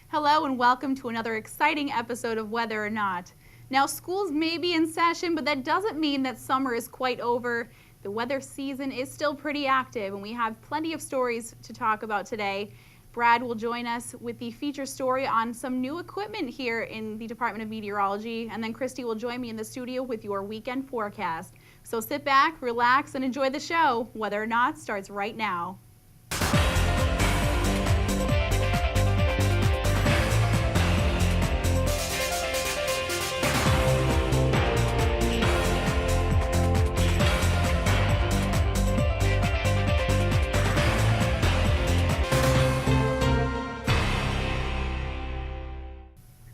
Hello and welcome to another exciting episode of Whether or Not. Now, schools may be in session, but that doesn't mean that summer is quite over. The weather season is still pretty active, and we have plenty of stories to talk about today. Brad will join us with the feature story on some new equipment here in the Department of Meteorology, and then Christy will join me in the studio with your weekend forecast. So sit back, relax, and enjoy the show. Whether or Not starts right now.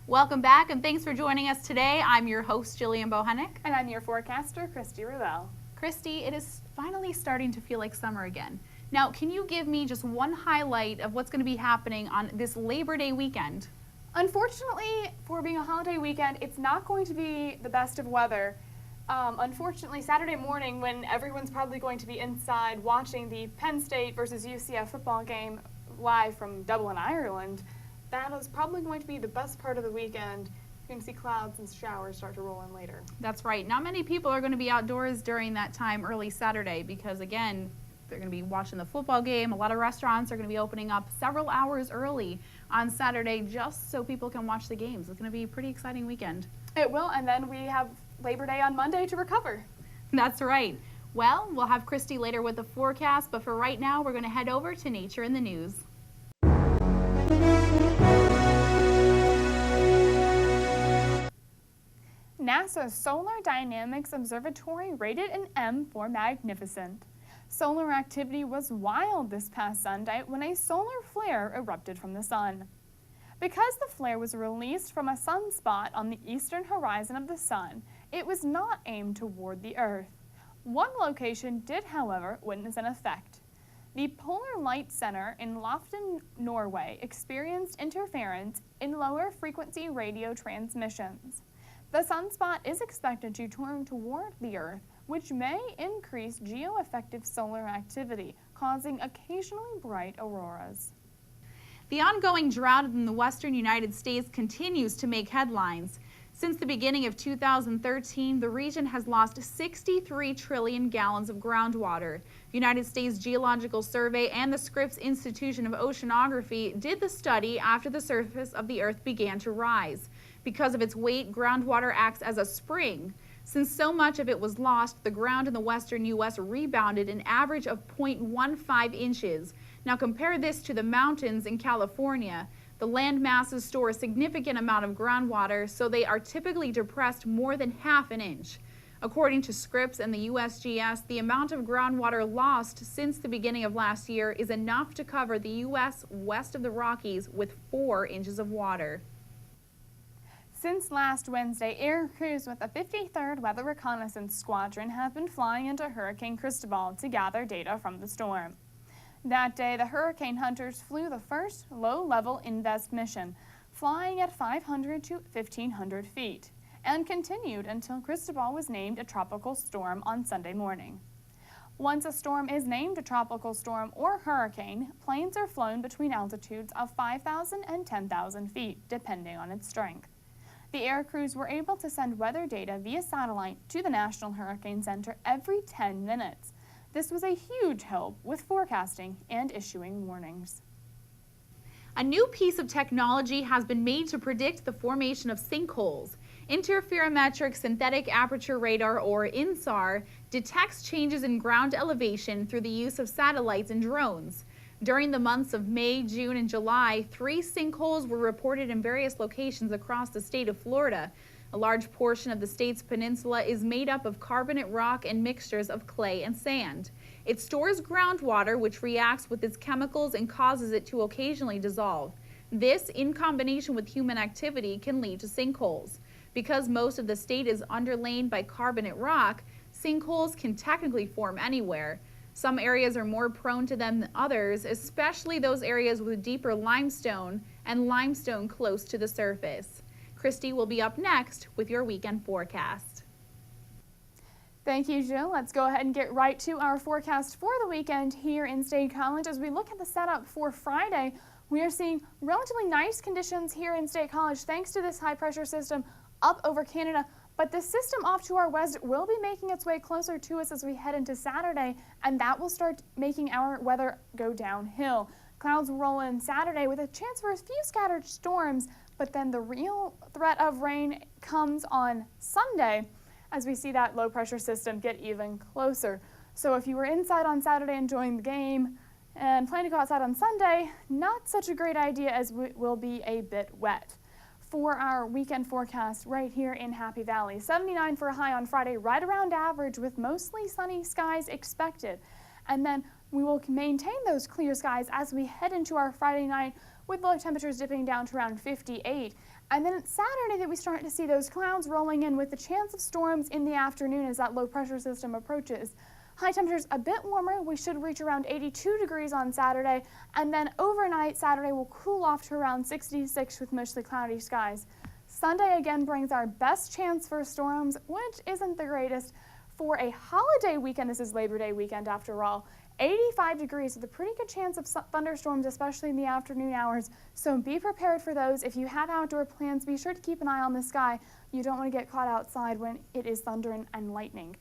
Welcome back and thanks for joining us today. I'm your host, Jillian Bohenek. And I'm your forecaster, Christy Reuille. Christy, it is finally starting to feel like summer again. Now, can you give me just one highlight of what's going to be happening on this Labor Day weekend? Unfortunately, for being a holiday weekend, it's not going to be the best of weather. Unfortunately, Saturday morning, when everyone's probably going to be inside watching the Penn State versus UCF football game live from Dublin, Ireland, that is probably going to be the best part of the weekend. You're going to see clouds and showers start to roll in later. That's right. Not many people are going to be outdoors during that time early Saturday because, again, they're going to be watching the football game. A lot of restaurants are going to be opening up several hours early on Saturday just so people can watch the games. It's going to be a pretty exciting weekend. It will, and then we have Labor Day on Monday to recover. That's right. Well, we'll have Christy later with the forecast, but for right now, we're going to head over to Nature in the News. NASA's Solar Dynamics Observatory rated an M for magnificent. Solar activity was wild this past Sunday when a solar flare erupted from the sun. Because the flare was released from a sunspot on the eastern horizon of the sun, it was not aimed toward the Earth. One location did, however, witness an effect. The Polar Light Center in Lofton, Norway, experienced interference in lower frequency radio transmissions. The sunspot is expected to turn toward the Earth, which may increase geo-effective solar activity, causing occasionally bright auroras. The ongoing drought in the western United States continues to make headlines. Since the beginning of 2013, the region has lost 63 trillion gallons of groundwater. The United States Geological Survey and the Scripps Institution of Oceanography did the study after the surface of the Earth began to rise. Because of its weight, groundwater acts as a spring. Since so much of it was lost, the ground in the western U.S. rebounded an average of 0.15 inches. Now compare this to the mountains in California. The land masses store a significant amount of groundwater, so they are typically depressed more than half an inch. According to Scripps and the USGS, the amount of groundwater lost since the beginning of last year is enough to cover the U.S. west of the Rockies with 4 inches of water. Since last Wednesday, air crews with the 53rd Weather Reconnaissance Squadron have been flying into Hurricane Cristobal to gather data from the storm. That day, the hurricane hunters flew the first low-level INVEST mission, flying at 500 to 1,500 feet, and continued until Cristobal was named a tropical storm on Sunday morning. Once a storm is named a tropical storm or hurricane, planes are flown between altitudes of 5,000 and 10,000 feet, depending on its strength. The air crews were able to send weather data via satellite to the National Hurricane Center every 10 minutes. This was a huge help with forecasting and issuing warnings. A new piece of technology has been made to predict the formation of sinkholes. Interferometric synthetic aperture radar, or INSAR, detects changes in ground elevation through the use of satellites and drones. During the months of May, June, and July, 3 sinkholes were reported in various locations across the state of Florida. A large portion of the state's peninsula is made up of carbonate rock and mixtures of clay and sand. It stores groundwater, which reacts with its chemicals and causes it to occasionally dissolve. This, in combination with human activity, can lead to sinkholes. Because most of the state is underlain by carbonate rock, sinkholes can technically form anywhere. Some areas are more prone to them than others, especially those areas with deeper limestone and limestone close to the surface. Christy will be up next with your weekend forecast. Thank you, Jill. Let's go ahead and get right to our forecast for the weekend here in State College as we look at the setup for Friday. We are seeing relatively nice conditions here in State College thanks to this high pressure system up over Canada, but the system off to our west will be making its way closer to us as we head into Saturday, and that will start making our weather go downhill. Clouds will roll in Saturday with a chance for a few scattered storms, but then the real threat of rain comes on Sunday as we see that low pressure system get even closer. So if you were inside on Saturday enjoying the game and plan to go outside on Sunday, not such a great idea as it will be a bit wet. For our weekend forecast right here in Happy Valley, 79 for a high on Friday, right around average with mostly sunny skies expected. And then we will maintain those clear skies as we head into our Friday night with low temperatures dipping down to around 58. And then it's Saturday that we start to see those clouds rolling in with the chance of storms in the afternoon as that low pressure system approaches. High temperatures a bit warmer. We should reach around 82 degrees on Saturday, and then overnight Saturday will cool off to around 66 with mostly cloudy skies. Sunday again brings our best chance for storms, which isn't the greatest. For a holiday weekend, this is Labor Day weekend after all, 85 degrees with a pretty good chance of thunderstorms, especially in the afternoon hours. So be prepared for those. If you have outdoor plans, be sure to keep an eye on the sky. You don't want to get caught outside when it is thunder and lightning.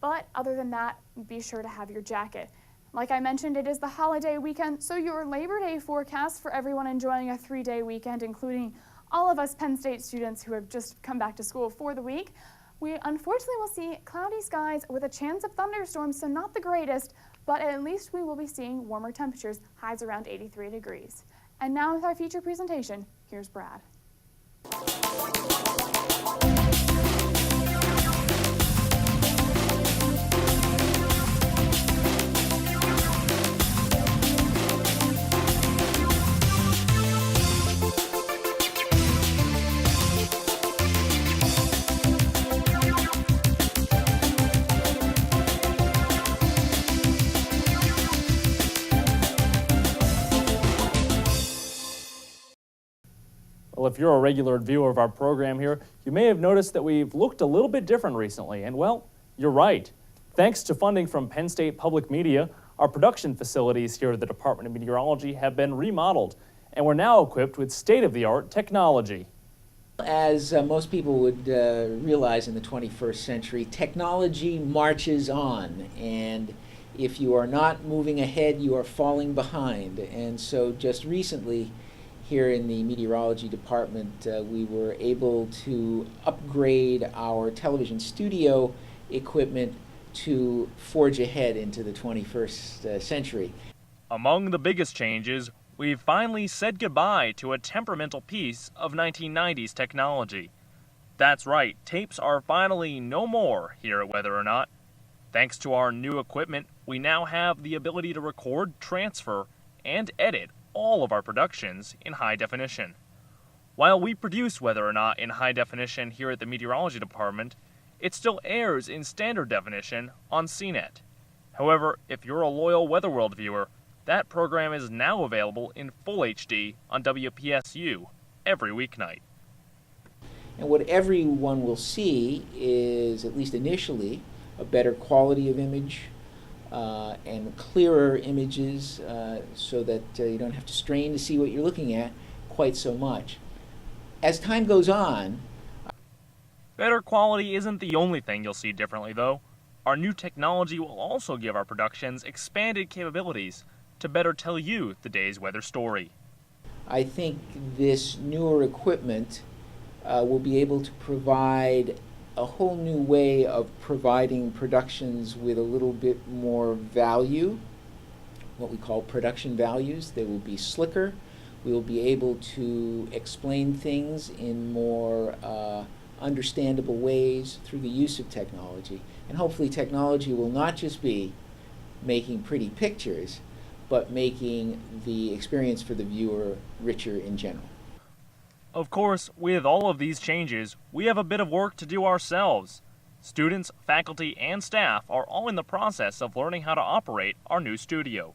But other than that, be sure to have your jacket. Like I mentioned, it is the holiday weekend, so your Labor Day forecast for everyone enjoying a 3-day weekend, including all of us Penn State students who have just come back to school for the week, we unfortunately will see cloudy skies with a chance of thunderstorms, so not the greatest, but at least we will be seeing warmer temperatures, highs around 83 degrees. And now with our feature presentation, here's Brad. Well, if you're a regular viewer of our program here, you may have noticed that we've looked a little bit different recently, and well, you're right. Thanks to funding from Penn State Public Media, our production facilities here at the Department of Meteorology have been remodeled, and we're now equipped with state-of-the-art technology. As most people would realize in the 21st century, technology marches on, and if you are not moving ahead, you are falling behind. And so just recently, here in the meteorology department, we were able to upgrade our television studio equipment to forge ahead into the 21st century. Among the biggest changes, we've finally said goodbye to a temperamental piece of 1990s technology. That's right, tapes are finally no more here at Whether or Not. Thanks to our new equipment, we now have the ability to record, transfer, and edit all of our productions in high definition. While we produce Whether or Not in high definition here at the Meteorology Department, it still airs in standard definition on CNET. However, if you're a loyal Weather World viewer, that program is now available in full HD on WPSU every weeknight. And what everyone will see is, at least initially, a better quality of image and clearer images so that you don't have to strain to see what you're looking at quite so much. As time goes on, better quality isn't the only thing you'll see differently, though. Our new technology will also give our productions expanded capabilities to better tell you the day's weather story. I think this newer equipment will be able to provide a whole new way of providing productions with a little bit more value, what we call production values. They will be slicker. We will be able to explain things in more understandable ways through the use of technology. And hopefully technology will not just be making pretty pictures, but making the experience for the viewer richer in general. Of course, with all of these changes, we have a bit of work to do ourselves. Students, faculty, and staff are all in the process of learning how to operate our new studio.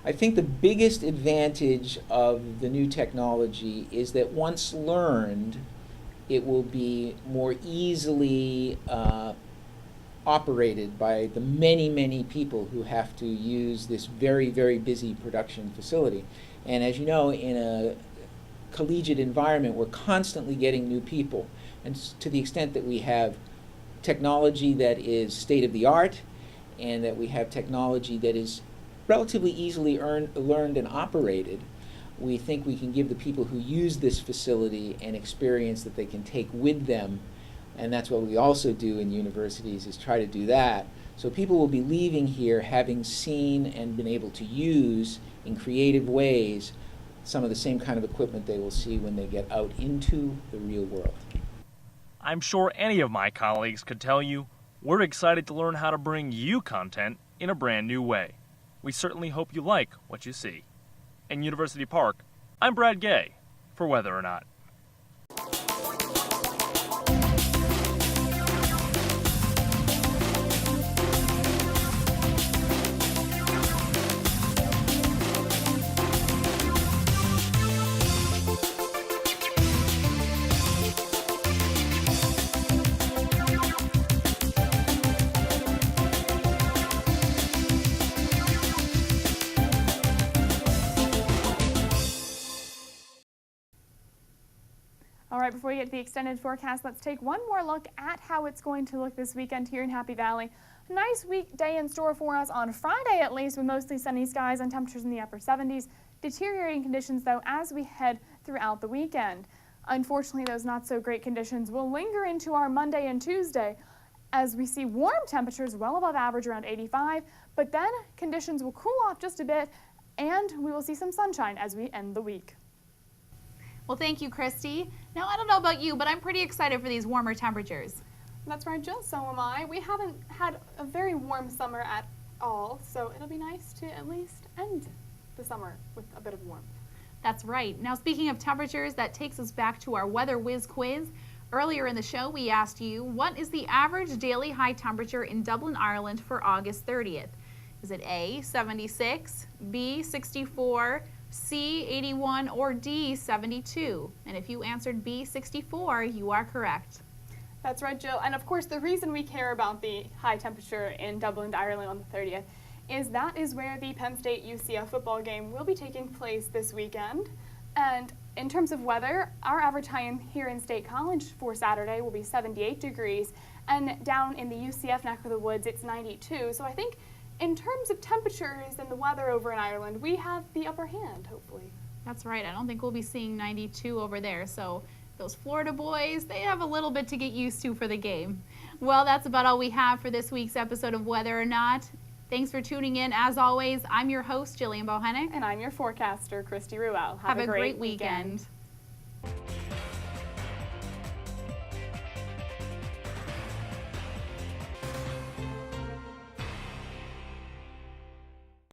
I think the biggest advantage of the new technology is that once learned, it will be more easily operated by the many, many people who have to use this very, very busy production facility. And as you know, in a collegiate environment, we're constantly getting new people. And to the extent that we have technology that is state-of-the-art and that we have technology that is relatively easily learned and operated, we think we can give the people who use this facility an experience that they can take with them. And that's what we also do in universities, is try to do that. So people will be leaving here having seen and been able to use in creative ways some of the same kind of equipment they will see when they get out into the real world. I'm sure any of my colleagues could tell you we're excited to learn how to bring you content in a brand new way. We certainly hope you like what you see. In University Park, I'm Brad Guay for Whether or Not. All right, before we get to the extended forecast, let's take one more look at how it's going to look this weekend here in Happy Valley. A nice weekday in store for us on Friday, at least, with mostly sunny skies and temperatures in the upper 70s. Deteriorating conditions, though, as we head throughout the weekend. Unfortunately, those not-so-great conditions will linger into our Monday and Tuesday as we see warm temperatures well above average, around 85, but then conditions will cool off just a bit, and we will see some sunshine as we end the week. Well, thank you, Christy. Now, I don't know about you, but I'm pretty excited for these warmer temperatures. That's right, Jill, so am I. We haven't had a very warm summer at all, so it'll be nice to at least end the summer with a bit of warmth. That's right. Now, speaking of temperatures, that takes us back to our Weather Whiz quiz. Earlier in the show, we asked you, what is the average daily high temperature in Dublin, Ireland for August 30th? Is it A, 76, B, 64, C, 81, or D, 72? And if you answered B, 64, you are correct. That's right, Jill. And of course, the reason we care about the high temperature in Dublin, Ireland on the 30th is that is where the Penn State UCF football game will be taking place this weekend. And in terms of weather, our average high here in State College for Saturday will be 78 degrees. And down in the UCF neck of the woods, it's 92. So I think in terms of temperatures and the weather over in Ireland, we have the upper hand, hopefully. That's right. I don't think we'll be seeing 92 over there. So those Florida boys, they have a little bit to get used to for the game. Well, that's about all we have for this week's episode of Whether or Not. Thanks for tuning in. As always, I'm your host, Jillian Bohenek. And I'm your forecaster, Christy Reuille. Have a great weekend.